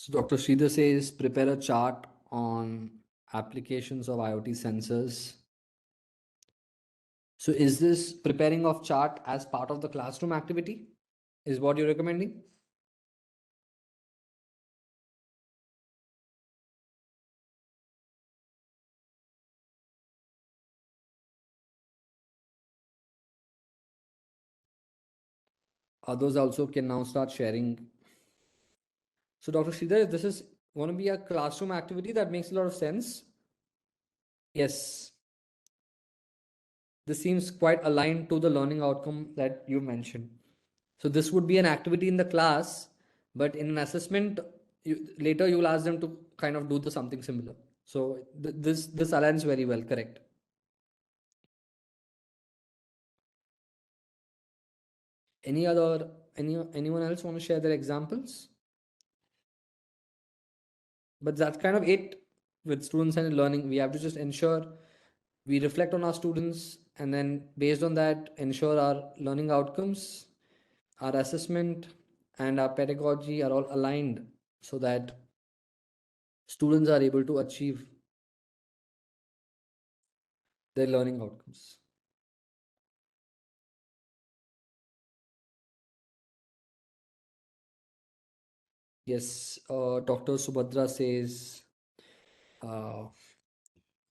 So Dr. Sridhar says prepare a chart on applications of IoT sensors. So is this preparing of chart as part of the classroom activity is what you're recommending? Others also can now start sharing. So, Dr. Sridhar, this is going to be a classroom activity that makes a lot of sense. Yes, this seems quite aligned to the learning outcome that you mentioned. So, this would be an activity in the class, but in an assessment, later you will ask them to kind of do the something similar. So, this aligns very well, correct? Any other anyone else want to share their examples? But that's kind of it with students and learning. We have to just ensure we reflect on our students, and then based on that ensure our learning outcomes, our assessment, and our pedagogy are all aligned so that students are able to achieve their learning outcomes. Yes, Dr. Subhadra says uh,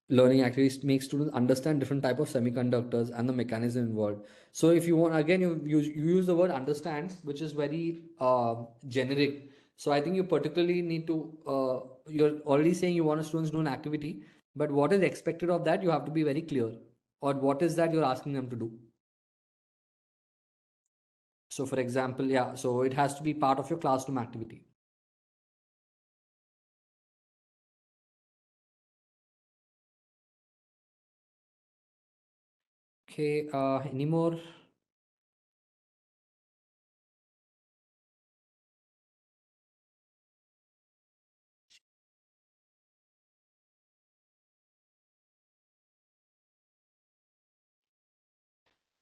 learning activities make students understand different type of semiconductors and the mechanism involved. So if you want, again, you use the word understand, which is very generic. So I think you particularly need to, you're already saying you want students to do an activity, but what is expected of that, you have to be very clear. Or what is that you're asking them to do? So for example, yeah, so it has to be part of your classroom activity. Okay, any more?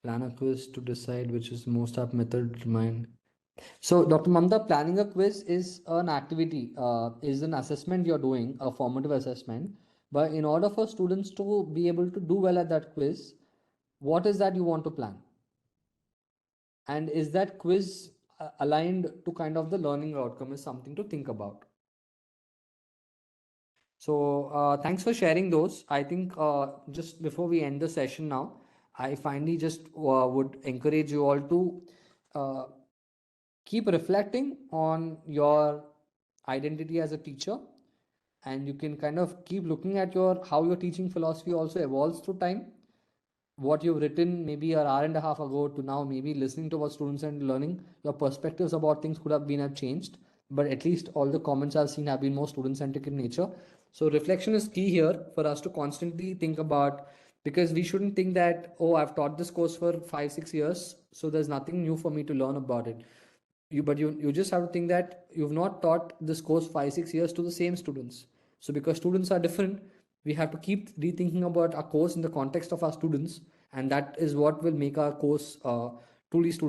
Plan a quiz to decide which is most apt method to determine. So, Dr. Mamta, planning a quiz is an activity, is an assessment you're doing, a formative assessment. But in order for students to be able to do well at that quiz, what is that you want to plan? And is that quiz aligned to kind of the learning outcome is something to think about. So, thanks for sharing those. I think just before we end the session now, I finally just would encourage you all to uh, keep reflecting on your identity as a teacher, and you can kind of keep looking at your how your teaching philosophy also evolves through time. What you've written maybe an hour and a half ago to now, maybe listening to what students and learning, your perspectives about things could have changed, but at least all the comments I've seen have been more student centric in nature. So reflection is key here for us to constantly think about, because we shouldn't think that, oh, I've taught this course for 5 6 years, so there's nothing new for me to learn about it. You just have to think that you've not taught this course 5 6 years to the same students. So because students are different, we have to keep rethinking about our course in the context of our students, and that is what will make our course truly student